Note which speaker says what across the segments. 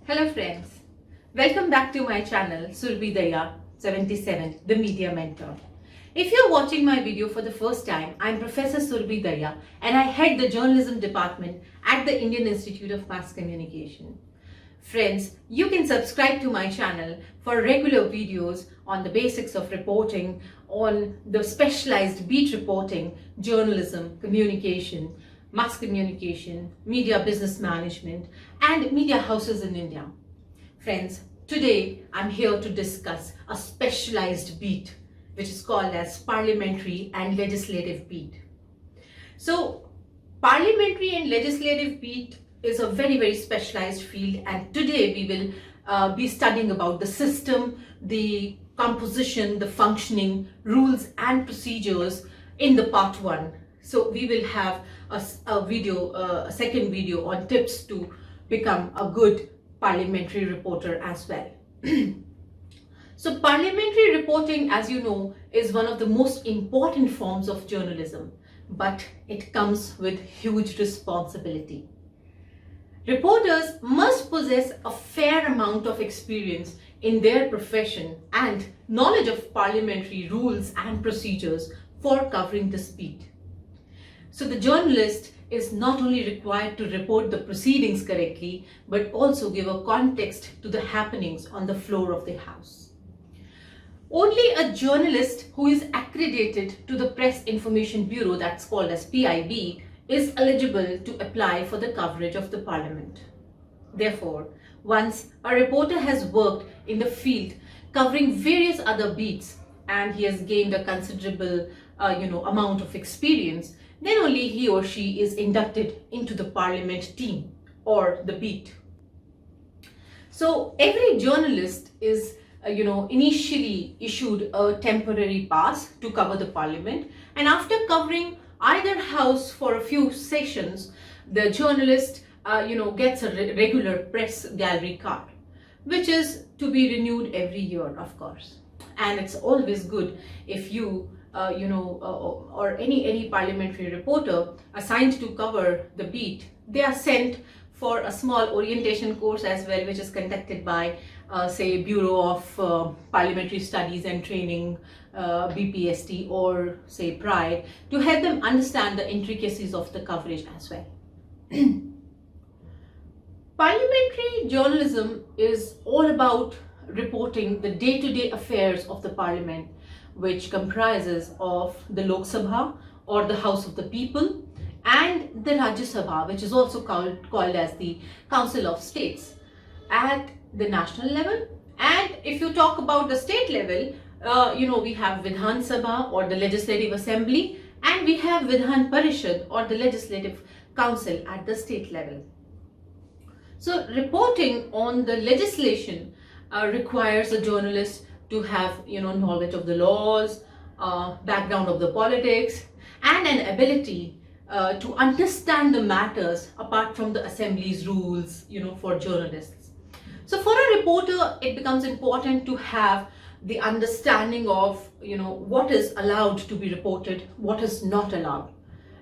Speaker 1: Hello friends, welcome back to my channel Surbhi Dahiya 77, the Media Mentor. If you're watching my video for the first time, I'm Professor Surbhi Dahiya and I head the journalism department at the Indian Institute of Mass Communication. Friends, you can subscribe to my channel for regular videos on the basics of reporting, on the specialized beat reporting, journalism, communication, mass communication, media business management, and media houses in India. Friends, today I'm here to discuss a specialized beat, which is called as Parliamentary and Legislative Beat. So, Parliamentary and Legislative Beat is a very specialized field, and today we will be studying about the system, the composition, the functioning, rules and procedures in the part 1. So we will have a second video on tips to become a good parliamentary reporter as well. So parliamentary reporting, as you know, is one of the most important forms of journalism, but it comes with huge responsibility. Reporters must possess a fair amount of experience in their profession and knowledge of parliamentary rules and procedures for covering this beat. So the journalist is not only required to report the proceedings correctly, but also give a context to the happenings on the floor of the House. Only a journalist who is accredited to the Press Information Bureau, that's called as PIB, is eligible to apply for the coverage of the Parliament. Therefore, once a reporter has worked in the field covering various other beats and he has gained a considerable amount of experience, then only he or she is inducted into the Parliament team or the beat. So every journalist is initially issued a temporary pass to cover the Parliament, and after covering either house for a few sessions, the journalist gets a regular press gallery card, which is to be renewed every year, of course. And it's always good if you or any parliamentary reporter assigned to cover the beat, they are sent for a small orientation course as well, which is conducted by say Bureau of Parliamentary Studies and Training, BPST, or say PRI, to help them understand the intricacies of the coverage as well. Parliamentary journalism is all about reporting the day-to-day affairs of the Parliament, which comprises of the Lok Sabha or the House of the People, and the Rajya Sabha, which is also called as the Council of States, at the national level. And if you talk about the state level, we have Vidhan Sabha or the Legislative Assembly, and we have Vidhan Parishad or the Legislative Council at the state level. So reporting on the legislation requires a journalist to have knowledge of the laws, background of the politics, and an ability to understand the matters apart from the assembly's rules for journalists. So for a reporter, it becomes important to have the understanding of what is allowed to be reported, what is not allowed,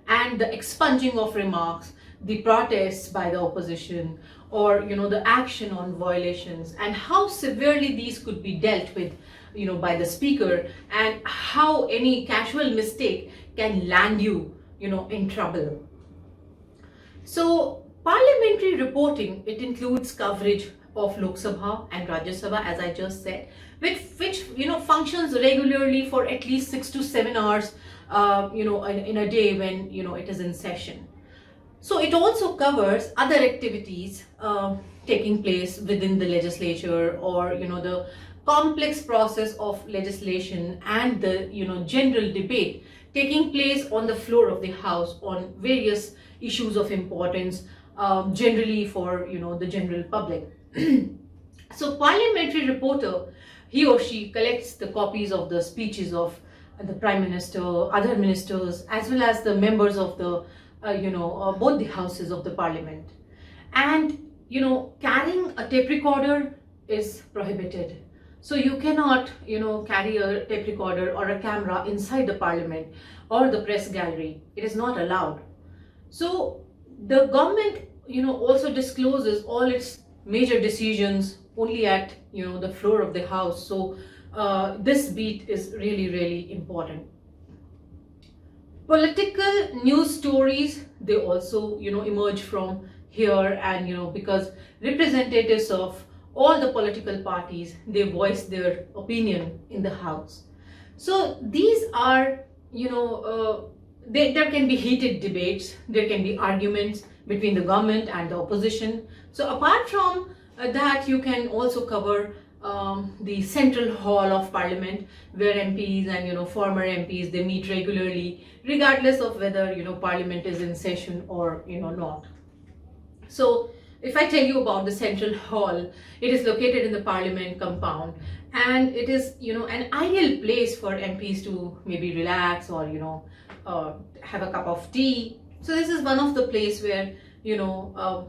Speaker 1: and the expunging of remarks, the protests by the opposition, or the action on violations, and how severely these could be dealt with by the speaker, and how any casual mistake can land you in trouble. So parliamentary reporting, it includes coverage of Lok Sabha and Rajya Sabha, as I just said, which functions regularly for at least 6 to 7 hours in a day when it is in session. So it also covers other activities taking place within the legislature, or the complex process of legislation and the general debate taking place on the floor of the House on various issues of importance, generally for the general public. So parliamentary reporter, he or she collects the copies of the speeches of the Prime Minister, other ministers, as well as the members of the both the houses of the Parliament. And carrying a tape recorder is prohibited. So you cannot carry a tape recorder or a camera inside the Parliament or the press gallery. It is not allowed. So the government also discloses all its major decisions only at the floor of the house. So this beat is really important. Political news stories, they also emerge from here, and because representatives of all the political parties, they voice their opinion in the house. So these are there can be heated debates, there can be arguments between the government and the opposition. So apart from that, you can also cover the central hall of parliament, where MPs and former MPs, they meet regularly, regardless of whether parliament is in session or not. So if I tell you about the central hall, it is located in the parliament compound, and it is an ideal place for MPs to maybe relax or have a cup of tea. So this is one of the place where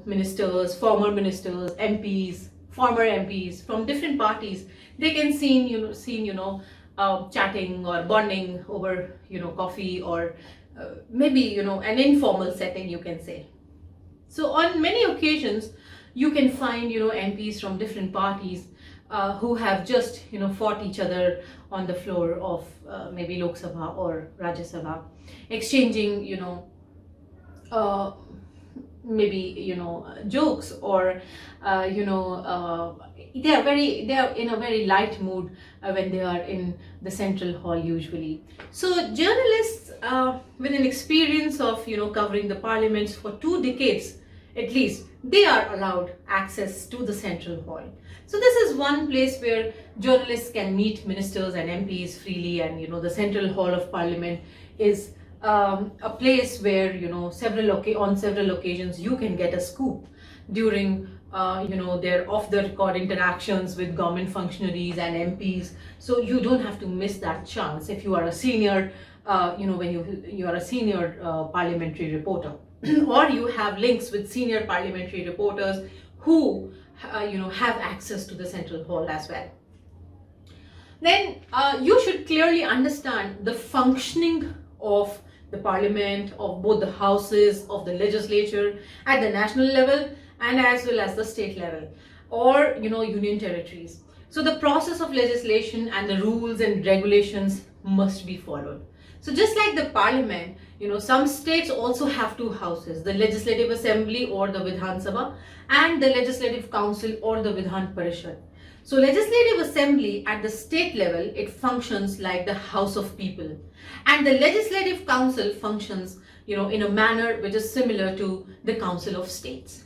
Speaker 1: ministers, former ministers, MPs, former MPs from different parties, they can seen chatting or bonding over coffee, or maybe an informal setting, you can say. So on many occasions you can find MPs from different parties who have just fought each other on the floor of maybe Lok Sabha or Rajya Sabha, exchanging maybe jokes, or they are in a very light mood when they are in the central hall usually. So journalists with an experience of covering the parliaments for 2 decades at least, they are allowed access to the central hall. So this is one place where journalists can meet ministers and MPs freely, and the central hall of parliament is a place where on several occasions you can get a scoop during their off the record interactions with government functionaries and MPs. So you don't have to miss that chance if you are a senior when you are a senior parliamentary reporter or you have links with senior parliamentary reporters who have access to the central hall as well. Then you should clearly understand the functioning of the parliament, of both the houses of the legislature at the national level and as well as the state level, or union territories. So the process of legislation and the rules and regulations must be followed. So just like the parliament, some states also have 2 houses, the Legislative Assembly or the Vidhan Sabha, and the Legislative Council or the Vidhan Parishad. So Legislative Assembly at the state level, it functions like the House of People, and the Legislative Council functions in a manner which is similar to the Council of States.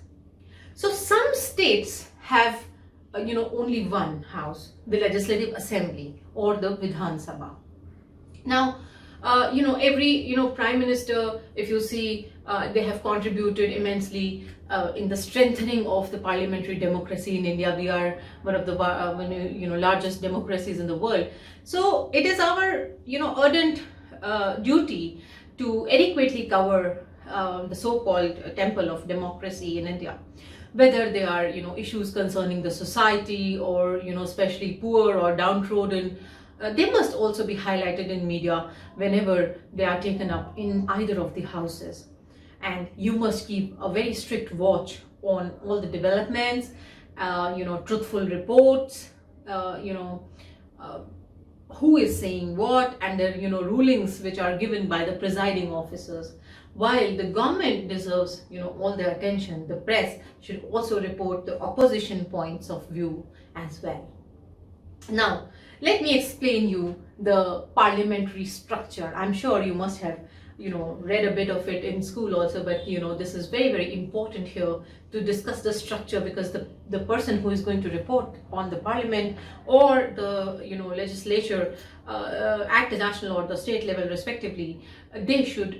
Speaker 1: So some states have only one house, the Legislative Assembly or the Vidhan Sabha. Now every prime minister, if you see, they have contributed immensely in the strengthening of the parliamentary democracy in India. We are one of the largest democracies in the world. So it is our ardent duty to adequately cover the so-called temple of democracy in India, whether they are issues concerning the society or especially poor or downtrodden. They must also be highlighted in media whenever they are taken up in either of the houses. And you must keep a very strict watch on all the developments, truthful reports, who is saying what, and the rulings which are given by the presiding officers. While the government deserves all their attention, the press should also report the opposition points of view as well. Now, let me explain you the parliamentary structure. I'm sure you must have read a bit of it in school also, but this is very important here to discuss the structure, because the person who is going to report on the parliament or the legislature at the national or the state level respectively, they should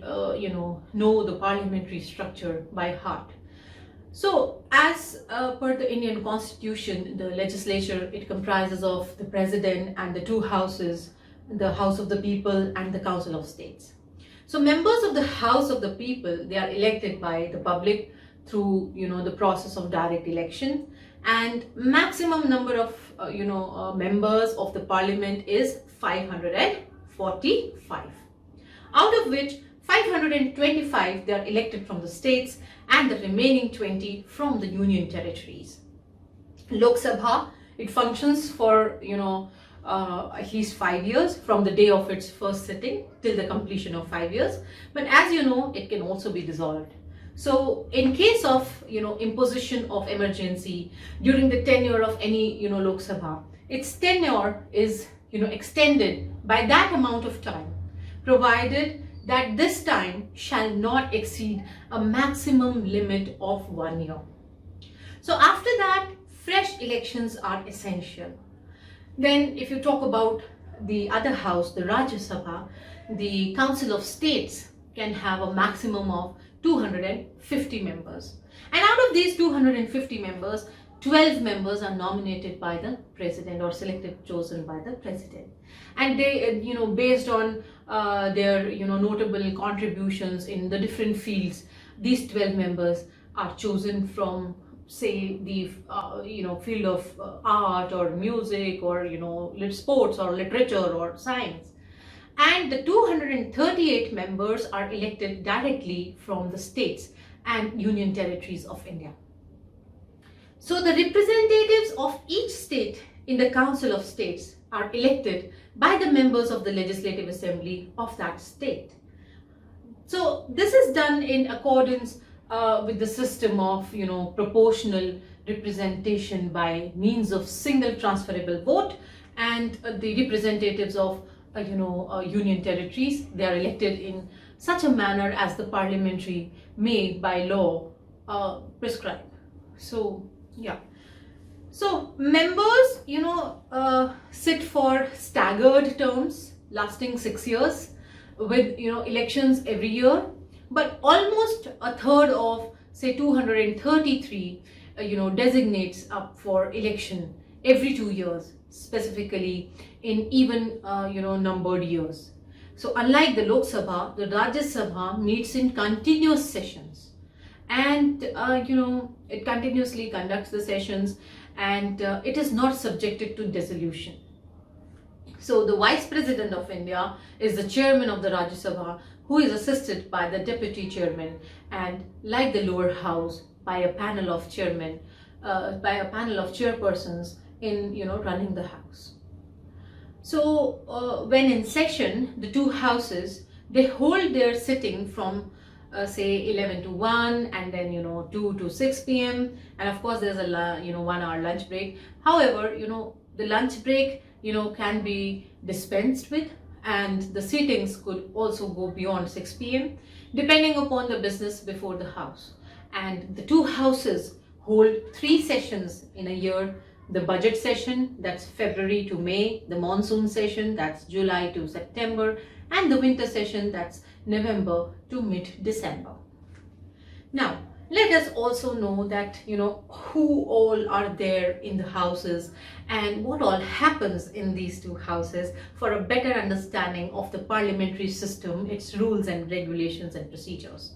Speaker 1: know the parliamentary structure by heart. So as per the Indian Constitution, the legislature, it comprises of the president and the 2 houses, the House of the People and the Council of States. So members of the House of the People, they are elected by the public through the process of direct election, and maximum number of members of the parliament is 545, out of which 525 they are elected from the states and the remaining 20 from the union territories. Lok Sabha, it functions for, at least 5 years from the day of its first sitting till the completion of 5 years. But as you know, it can also be dissolved. So in case of, imposition of emergency during the tenure of any, Lok Sabha, its tenure is, extended by that amount of time, provided that this time shall not exceed a maximum limit of 1 year. So after that, fresh elections are essential. Then if you talk about the other house, the Rajya Sabha, the Council of States can have a maximum of 250 members. And out of these 250 members, 12 members are nominated by the president or selected, chosen by the president. And they, based on their, notable contributions in the different fields, these 12 members are chosen from, say, the, field of art or music or, sports or literature or science. And the 238 members are elected directly from the states and union territories of India. So the representatives of each state in the Council of States are elected by the members of the Legislative Assembly of that state. So this is done in accordance with the system of, proportional representation by means of single transferable vote, and the representatives of, union territories, they are elected in such a manner as the parliamentary may by law prescribe. So yeah, so members, sit for staggered terms lasting 6 years with, elections every year, but almost a third of, say, 233, designates up for election every 2 years, specifically in even, numbered years. So unlike the Lok Sabha, the Rajya Sabha meets in continuous sessions, and it continuously conducts the sessions, and it is not subjected to dissolution. So the Vice President of India is the chairman of the Rajya Sabha, who is assisted by the deputy chairman, and like the lower house, by a panel of chairmen, by a panel of chairpersons in, running the house. So when in session, the two houses, they hold their sitting from say 11 to 1, and then 2 to 6 p.m. and of course there's a 1 hour lunch break. However, the lunch break can be dispensed with, and the sittings could also go beyond 6 p.m. depending upon the business before the house. And the two houses hold 3 sessions in a year: the budget session, that's February to May; the monsoon session, that's July to September; and the winter session, that's November to mid-December. Now, let us also know that, who all are there in the houses and what all happens in these two houses for a better understanding of the parliamentary system, its rules and regulations and procedures.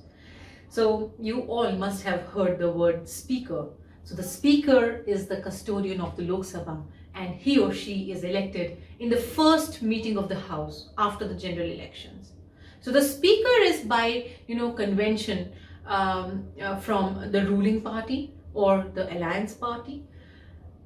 Speaker 1: So you all must have heard the word speaker. So the speaker is the custodian of the Lok Sabha, and he or she is elected in the first meeting of the house after the general elections. So the speaker is by, convention from the ruling party or the alliance party.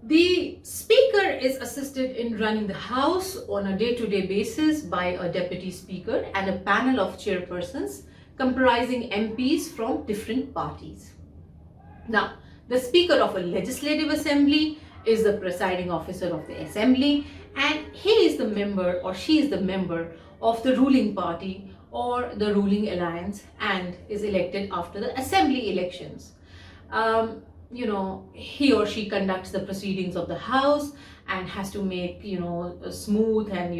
Speaker 1: The speaker is assisted in running the house on a day-to-day basis by a deputy speaker and a panel of chairpersons comprising MPs from different parties. Now, the Speaker of a legislative assembly is the presiding officer of the assembly, and he is the member or she is the member of the ruling party or the ruling alliance and is elected after the assembly elections. He or she conducts the proceedings of the house and has to make, smooth and,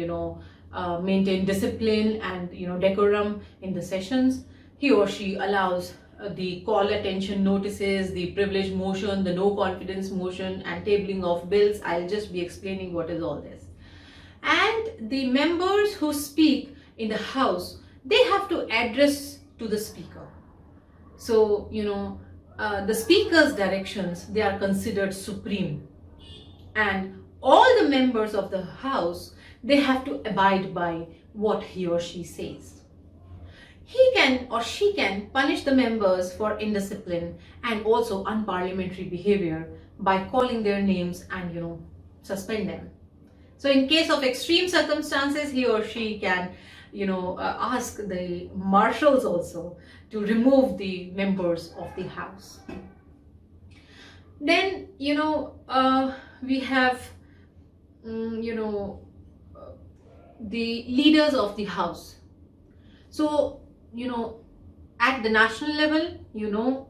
Speaker 1: maintain discipline and, decorum in the sessions. He or she allows the call attention notices, the privilege motion, the no confidence motion, and tabling of bills. I'll just be explaining what is all this. And the members who speak in the house, they have to address to the speaker. So, the speaker's directions, they are considered supreme. And all the members of the house, they have to abide by what he or she says. He can or she can punish the members for indiscipline and also unparliamentary behavior by calling their names and suspend them. So in case of extreme circumstances, he or she can ask the marshals also to remove the members of the house. Then we have the leaders of the house. So at the national level,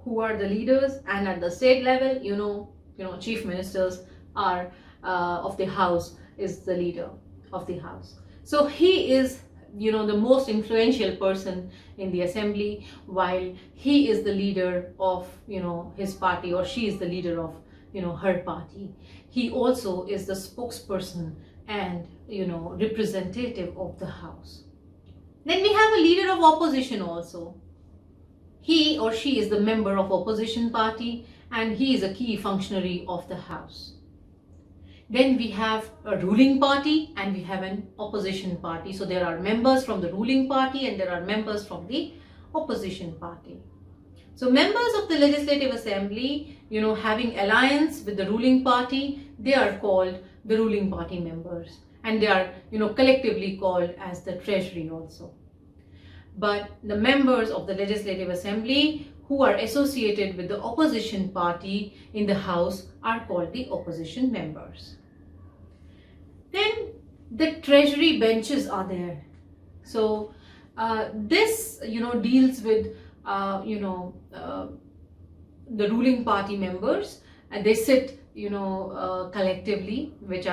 Speaker 1: who are the leaders, and at the state level, chief ministers are of the house is the leader of the house. So he is the most influential person in the assembly, while he is the leader of his party, or she is the leader of her party. He also is the spokesperson and representative of the house. Then we have a leader of opposition also. He or she is the member of opposition party, and he is a key functionary of the house. Then we have a ruling party and we have an opposition party. So there are members from the ruling party and there are members from the opposition party. So members of the Legislative Assembly, having alliance with the ruling party, they are called the ruling party members, and they are collectively called as the treasury also. But the members of the Legislative Assembly who are associated with the opposition party in the house are called the opposition members. Then the treasury benches are there. So this deals with the ruling party members, and they sit collectively, which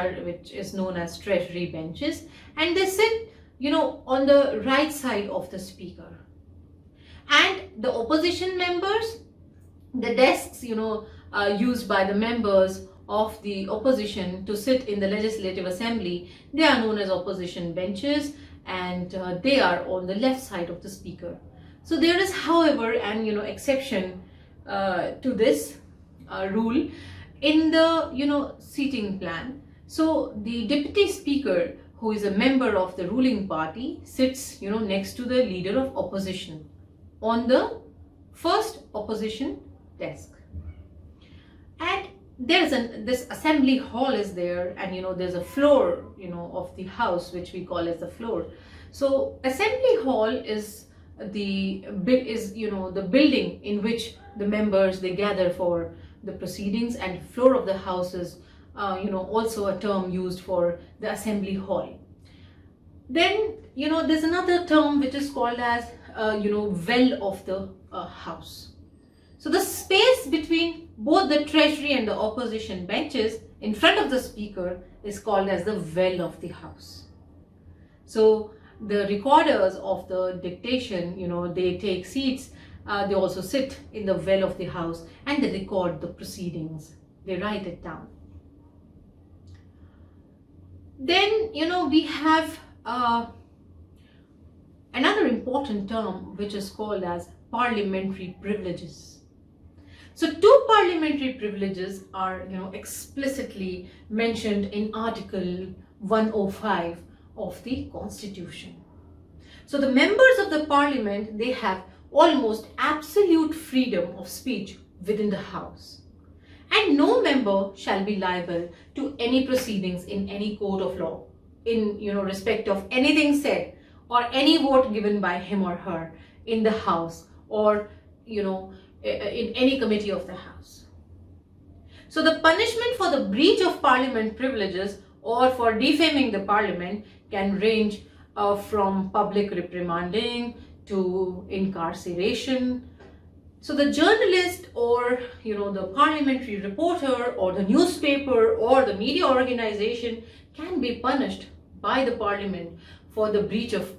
Speaker 1: is known as treasury benches, and they sit on the right side of the speaker. And the opposition members, the desks used by the members of the opposition to sit in the Legislative Assembly, they are known as opposition benches, and they are on the left side of the speaker. So there is, however, an exception to this rule in the seating plan. So the deputy speaker, who is a member of the ruling party, sits next to the leader of opposition on the first opposition desk. And there's this assembly hall is there, and there's a floor of the house which we call as the floor. So assembly hall is the building in which the members they gather for the proceedings, and floor of the house is also a term used for the assembly hall. Then there's another term which is called as well of the house. So the space between both the treasury and the opposition benches in front of the speaker is called as the well of the house. So the recorders of the dictation, they take seats, they also sit in the well of the house, and they record the proceedings, they write it down. Then we have another important term which is called as parliamentary privileges. So two parliamentary privileges are explicitly mentioned in Article 105 of the Constitution. So the members of the Parliament, they have almost absolute freedom of speech within the House, and no member shall be liable to any proceedings in any court of law in respect of anything said or any vote given by him or her in the House, or in any committee of the House. So the punishment for the breach of Parliament privileges or for defaming the Parliament can range from public reprimanding to incarceration. So the journalist, or the parliamentary reporter, or the newspaper, or the media organization can be punished by the Parliament for the breach of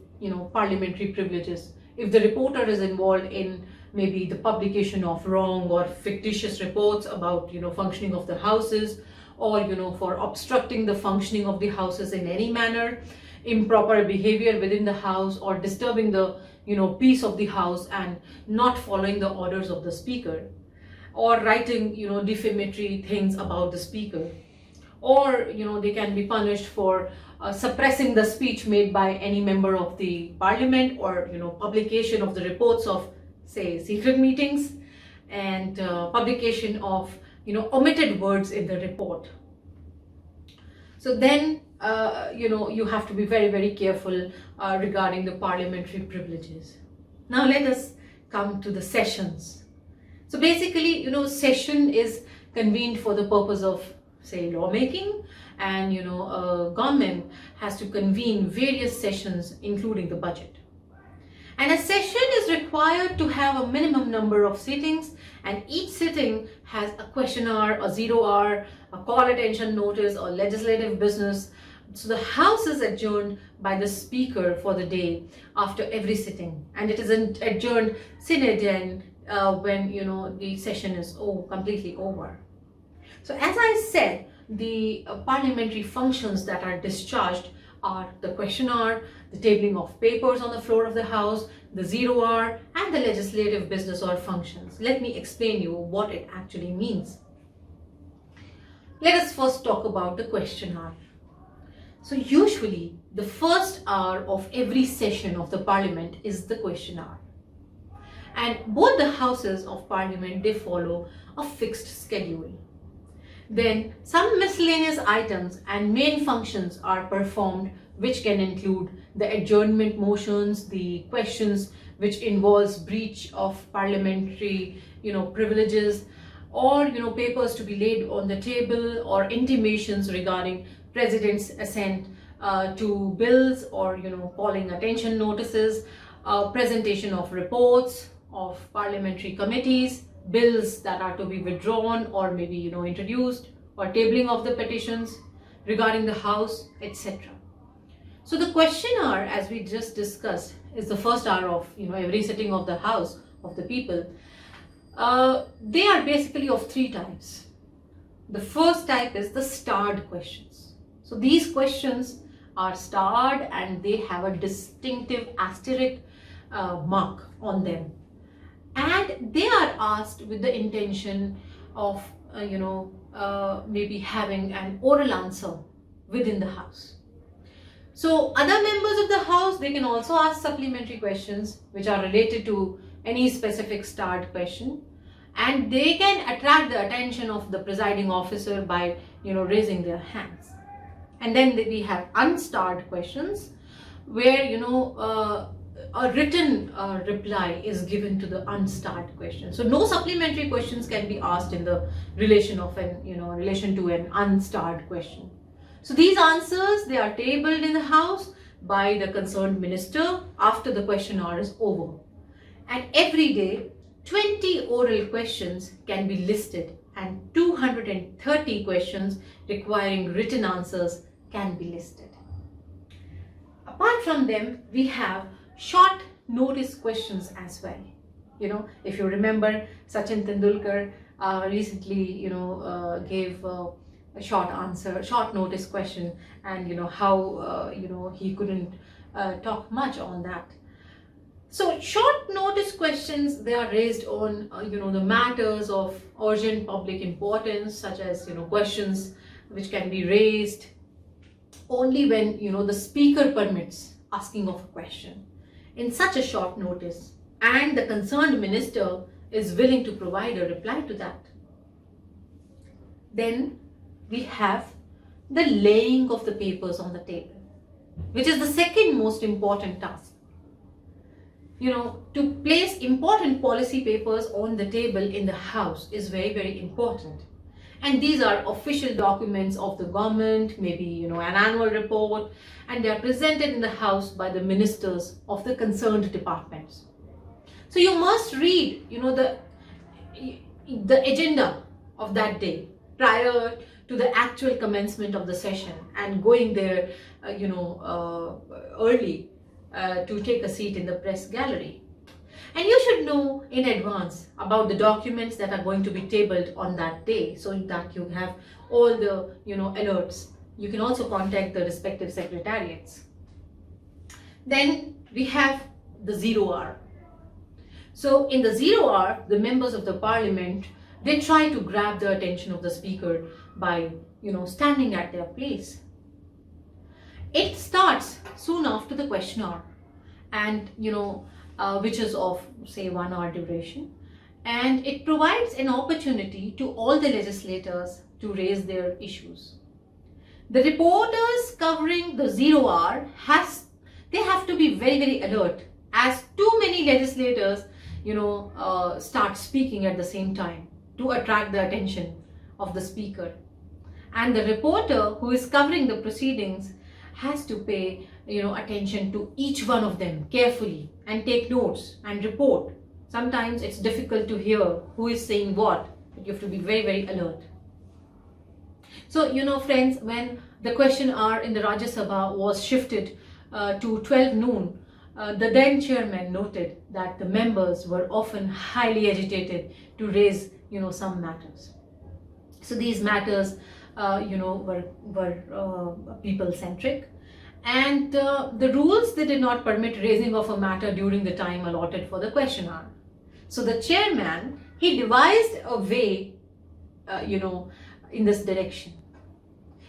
Speaker 1: parliamentary privileges if the reporter is involved in maybe the publication of wrong or fictitious reports about functioning of the houses, or for obstructing the functioning of the houses in any manner, improper behavior within the house, or disturbing the peace of the house and not following the orders of the speaker, or writing defamatory things about the speaker, or they can be punished for suppressing the speech made by any member of the Parliament, or publication of the reports of, say, secret meetings, and publication of omitted words in the report. So then, you have to be very, very careful regarding the parliamentary privileges. Now let us come to the sessions. So basically, session is convened for the purpose of, say, lawmaking, and government has to convene various sessions, including the budget. And a session is required to have a minimum number of sittings, and each sitting has a question hour, a 0 hour, a call attention notice, or legislative business. So the House is adjourned by the Speaker for the day after every sitting, and it is adjourned sine die when the session is completely over. So as I said, the parliamentary functions that are discharged are the question hour, the tabling of papers on the floor of the House, the 0 hour, and the legislative business or functions. Let me explain you what it actually means. Let us first talk about the question hour. So usually the first hour of every session of the Parliament is the question hour. And both the Houses of Parliament, they follow a fixed schedule. Then some miscellaneous items and main functions are performed, which can include the adjournment motions, the questions which involves breach of parliamentary privileges, or papers to be laid on the table, or intimations regarding President's assent to bills, or calling attention notices, presentation of reports of parliamentary committees, bills that are to be withdrawn or maybe introduced, or tabling of the petitions regarding the House, etc. So the question hour, as we just discussed, is the first hour of every sitting of the House of the people. They are basically of three types. The first type is the starred questions. So these questions are starred and they have a distinctive asterisk mark on them, and they are asked with the intention of maybe having an oral answer within the House. So other members of the House, they can also ask supplementary questions which are related to any specific starred question, and they can attract the attention of the presiding officer by raising their hands. And then we have unstarred questions where a written reply is given to the unstarred question. So no supplementary questions can be asked in the relation of relation to an unstarred question. So these answers, they are tabled in the House by the concerned minister after the question hour is over. And every day 20 oral questions can be listed, and 230 questions requiring written answers can be listed. Apart from them, we have short notice questions as well. If you remember, Sachin Tendulkar recently gave a short notice question, and how he couldn't talk much on that. So short notice questions, they are raised on the matters of urgent public importance, such as questions which can be raised only when the speaker permits asking of a question in such a short notice, and the concerned minister is willing to provide a reply to that. Then we have the laying of the papers on the table, which is the second most important task. To place important policy papers on the table in the House is very, very important. And these are official documents of the government, maybe an annual report, and they are presented in the House by the ministers of the concerned departments. So you must read the agenda of that day prior to the actual commencement of the session, and going there early to take a seat in the press gallery. And you should know in advance about the documents that are going to be tabled on that day, so that you have all the alerts. You can also contact the respective secretariats. Then we have the 0 hour. So in the 0 hour, the members of the Parliament, they try to grab the attention of the speaker by standing at their place. It starts soon after the question hour, and which is of say 1 hour duration, and it provides an opportunity to all the legislators to raise their issues. The reporters covering the 0 hour they have to be very alert, as too many legislators start speaking at the same time to attract the attention of the speaker. And the reporter who is covering the proceedings has to pay attention to each one of them carefully and take notes and report. Sometimes it's difficult to hear who is saying what, but you have to be very alert. So friends, when the question hour in the Rajya Sabha was shifted to 12 noon, the then chairman noted that the members were often highly agitated to raise some matters. So these matters were people centric, and the rules, they did not permit raising of a matter during the time allotted for the question hour. So the chairman, he devised a way in this direction.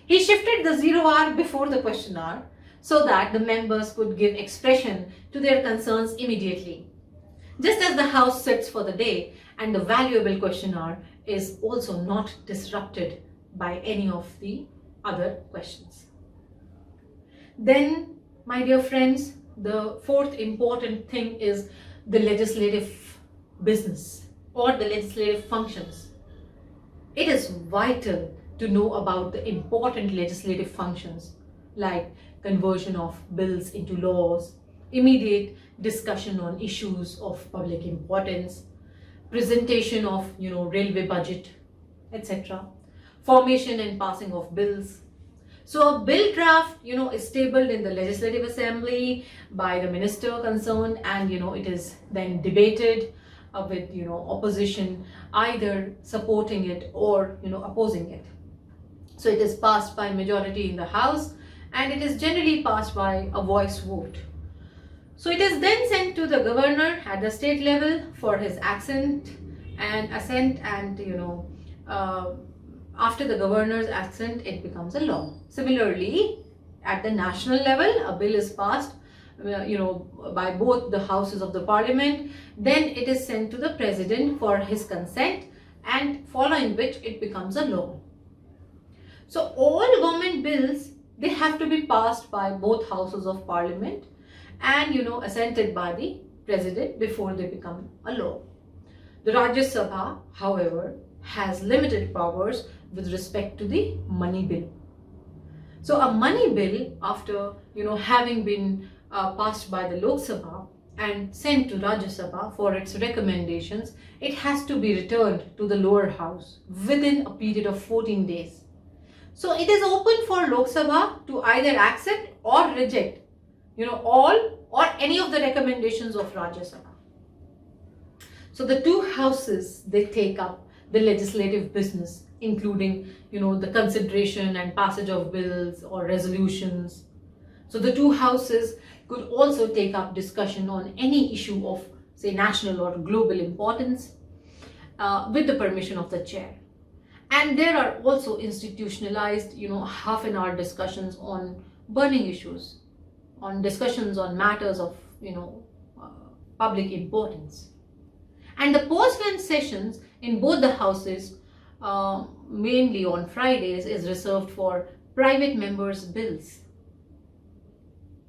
Speaker 1: He shifted the 0 hour before the question hour so that the members could give expression to their concerns immediately. Just as the House sits for the day, and the valuable question hour is also not disrupted by any of the other questions. Then, my dear friends, the fourth important thing is the legislative business or the legislative functions. It is vital to know about the important legislative functions like conversion of bills into laws, immediate discussion on issues of public importance, presentation of railway budget, etc., formation and passing of bills. So a bill draft is tabled in the Legislative Assembly by the minister concerned, and it is then debated with opposition either supporting it or opposing it. So it is passed by majority in the House, and it is generally passed by a voice vote. So it is then sent to the governor at the state level for his assent, and after the governor's assent, it becomes a law. Similarly, at the national level, a bill is passed by both the houses of the parliament, then it is sent to the president for his consent, and following which it becomes a law. So all government bills, they have to be passed by both houses of parliament and assented by the president before they become a law. The Rajya Sabha, however, has limited powers with respect to the money bill. So a money bill, after having been passed by the Lok Sabha and sent to Rajya Sabha for its recommendations, it has to be returned to the lower house within a period of 14 days. So it is open for Lok Sabha to either accept or reject all or any of the recommendations of Rajya Sabha. So the two houses, they take up the legislative business, including the consideration and passage of bills or resolutions. So the two houses could also take up discussion on any issue of, say, national or global importance with the permission of the chair. And there are also institutionalized half-an-hour discussions on burning issues, on discussions on matters of public importance. And the post-lunch sessions in both the houses, mainly on Fridays, is reserved for private members' bills.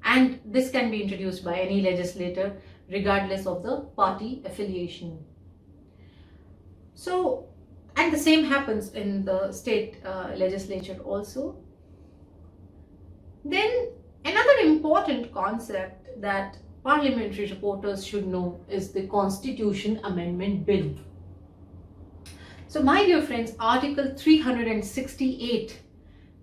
Speaker 1: And this can be introduced by any legislator regardless of the party affiliation. So, and the same happens in the state legislature also. Then another important concept that parliamentary reporters should know is the Constitution Amendment Bill. So my dear friends, Article 368,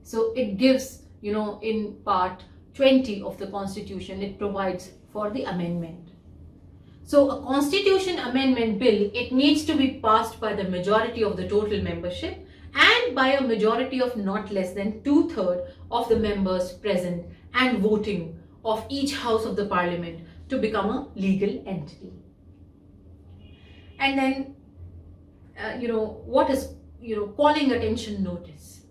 Speaker 1: so it gives, in part 20 of the Constitution, it provides for the amendment. So a Constitution Amendment Bill, it needs to be passed by the majority of the total membership and by a majority of not less than 2/3 of the members present and voting of each house of the parliament to become a legal entity. And then, what is, calling attention notice.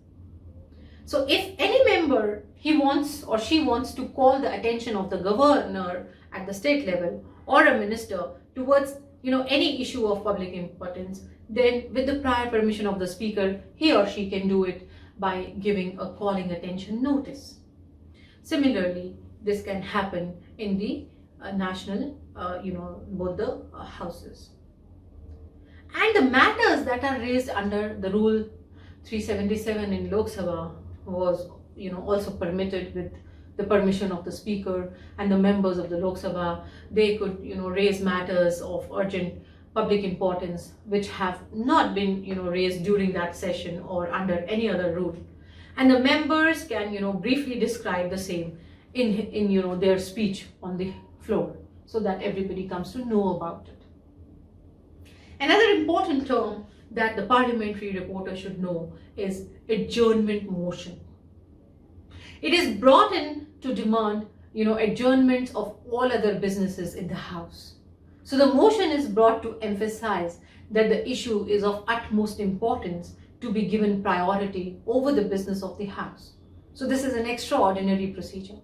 Speaker 1: So if any member, he wants or she wants to call the attention of the governor at the state level or a minister towards any issue of public importance, then with the prior permission of the speaker, he or she can do it by giving a calling attention notice. Similarly, this can happen in the national, both the houses. And the matters that are raised under the Rule 377 in Lok Sabha was, also permitted with the permission of the speaker and the members of the Lok Sabha. They could, raise matters of urgent public importance which have not been, raised during that session or under any other rule. And the members can, briefly describe the same in their speech on the floor so that everybody comes to know about it. Another important term that the parliamentary reporter should know is adjournment motion. It is brought in to demand, adjournments of all other businesses in the House. So the motion is brought to emphasize that the issue is of utmost importance to be given priority over the business of the House. So this is an extraordinary procedure.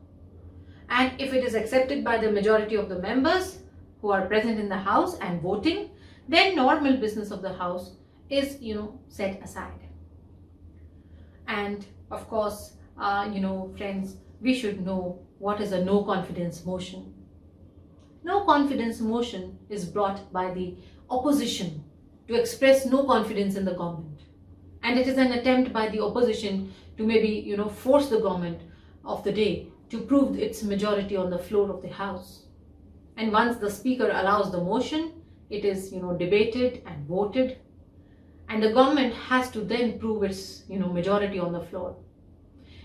Speaker 1: And if it is accepted by the majority of the members who are present in the House and voting, then normal business of the House is, set aside. And of course, friends, we should know what is a no confidence motion. No confidence motion is brought by the opposition to express no confidence in the government. And it is an attempt by the opposition to maybe, force the government of the day to prove its majority on the floor of the House. And once the speaker allows the motion, it is, debated and voted. And the government has to then prove its, majority on the floor.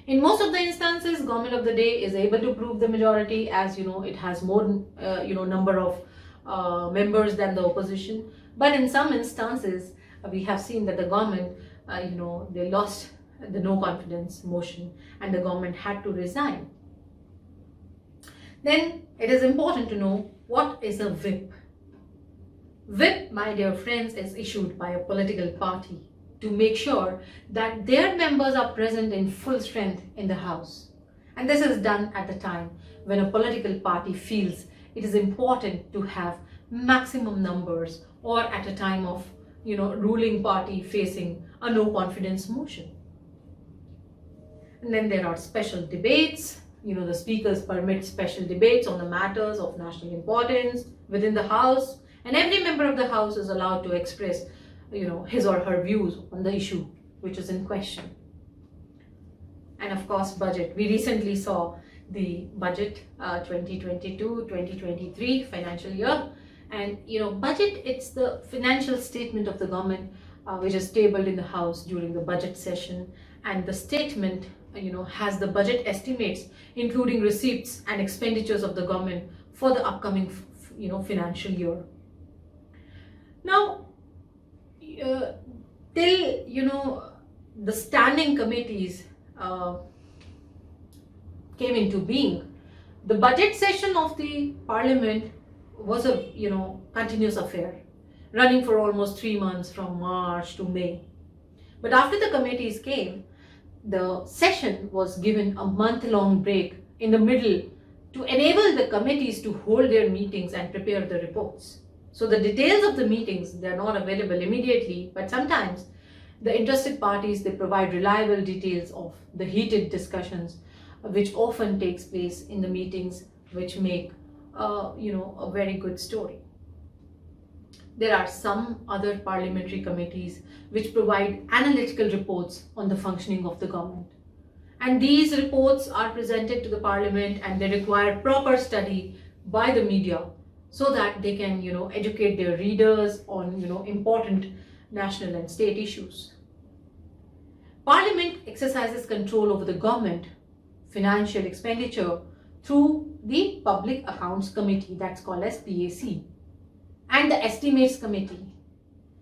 Speaker 1: In most of the instances, government of the day is able to prove the majority as, it has more, number of members than the opposition. But in some instances, we have seen that the government, they lost the no confidence motion and the government had to resign. Then it is important to know what is a whip. Whip, my dear friends, is issued by a political party to make sure that their members are present in full strength in the House. And this is done at the time when a political party feels it is important to have maximum numbers, or at a time of, ruling party facing a no confidence motion. And then there are special debates. The speakers permit special debates on the matters of national importance within the House, and every member of the House is allowed to express, his or her views on the issue which is in question. And of course, budget. We recently saw the budget 2022-2023 financial year. And, budget, it's the financial statement of the government which is tabled in the House during the budget session. And the statement, has the budget estimates, including receipts and expenditures of the government for the upcoming, financial year. Now, till, the standing committees came into being, the budget session of the Parliament was a, continuous affair, running for almost 3 months from March to May. But after the committees came, the session was given a month-long break in the middle to enable the committees to hold their meetings and prepare the reports. So the details of the meetings, they are not available immediately, but sometimes the interested parties, they provide reliable details of the heated discussions which often takes place in the meetings, which make a very good story. There are some other parliamentary committees which provide analytical reports on the functioning of the government. And these reports are presented to the Parliament, and they require proper study by the media so that they can, educate their readers on, important national and state issues. Parliament exercises control over the government financial expenditure through the Public Accounts Committee, that's called as PAC, and the Estimates Committee.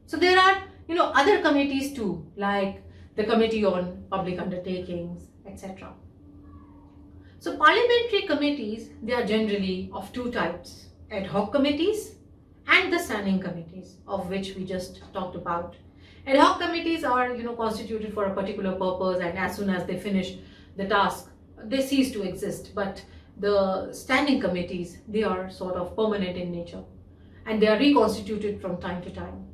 Speaker 1: So there are, other committees too, like the Committee on Public Undertakings, etc. So parliamentary committees, they are generally of two types: ad hoc committees and the standing committees, of which we just talked about. Ad hoc committees are, constituted for a particular purpose, and as soon as they finish the task, they cease to exist. But the standing committees, they are sort of permanent in nature. and they are reconstituted from time to time.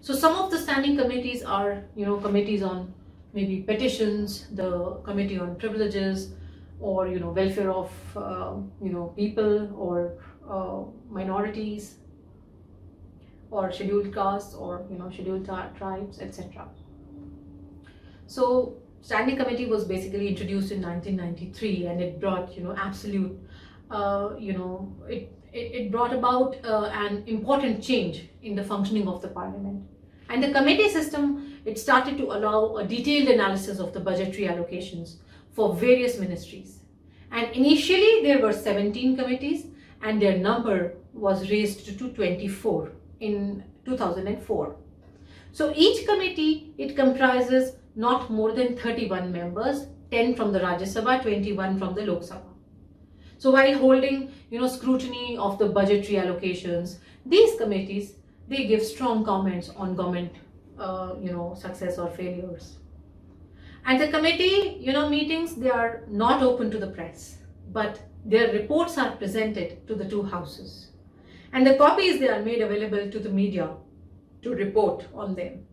Speaker 1: So some of the standing committees are, committees on maybe petitions, the committee on privileges, or welfare of people, or minorities, or scheduled castes, or scheduled tribes, etc. So standing committee was basically introduced in 1993, and it brought absolute it brought about an important change in the functioning of the parliament. And the committee system, it started to allow a detailed analysis of the budgetary allocations for various ministries. And initially there were 17 committees, and their number was raised to 24 in 2004. So each committee, it comprises not more than 31 members, 10 from the Rajya Sabha, 21 from the Lok Sabha. So while holding, scrutiny of the budgetary allocations, these committees, they give strong comments on government, success or failures. And the committee, meetings, they are not open to the press, but their reports are presented to the two houses. And the copies, they are made available to the media to report on them.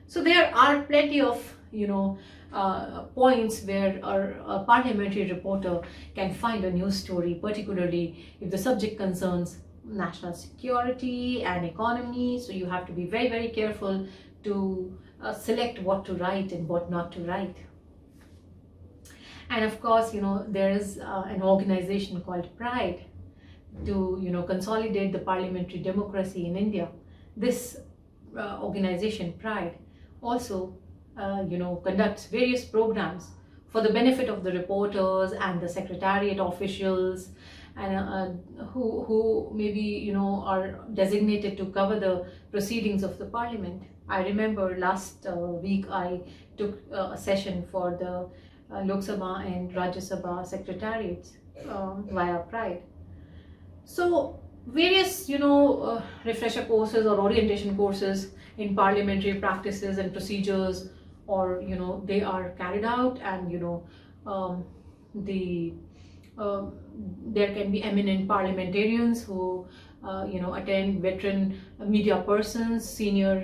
Speaker 1: So there are plenty of, points where a parliamentary reporter can find a news story, particularly if the subject concerns national security and economy. So you have to be very, very careful to select what to write and what not to write. And of course, there is an organization called PRIDE to, consolidate the parliamentary democracy in India. This organization, PRIDE, also conducts various programs for the benefit of the reporters and the secretariat officials, and who maybe are designated to cover the proceedings of the parliament. I remember last week I took a session for the Lok Sabha and Rajya Sabha secretariats via PRIDE. So various refresher courses or orientation courses in parliamentary practices and procedures, or they are carried out, and there can be eminent parliamentarians who attend, veteran media persons, senior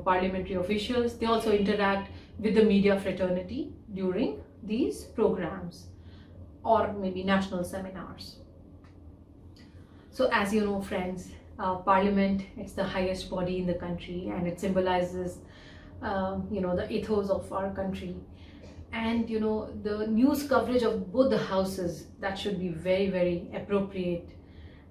Speaker 1: parliamentary officials. They also interact with the media fraternity during these programs, or maybe national seminars. So as you know, friends, Parliament, it's the highest body in the country, and it symbolizes the ethos of our country. And the news coverage of both the houses, that should be very, very appropriate.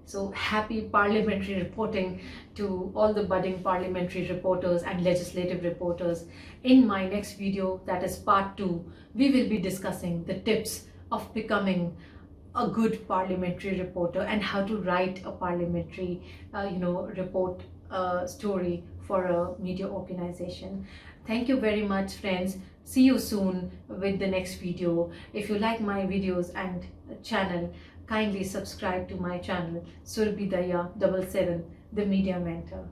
Speaker 1: So happy parliamentary reporting to all the budding parliamentary reporters and legislative reporters. In my next video, that is part 2, we will be discussing the tips of becoming a good parliamentary reporter and how to write a parliamentary report story for a media organization. Thank you very much, friends. See you soon with the next video. If you like my videos and channel, kindly subscribe to my channel, Surbhi Dahiya 77, the Media Mentor.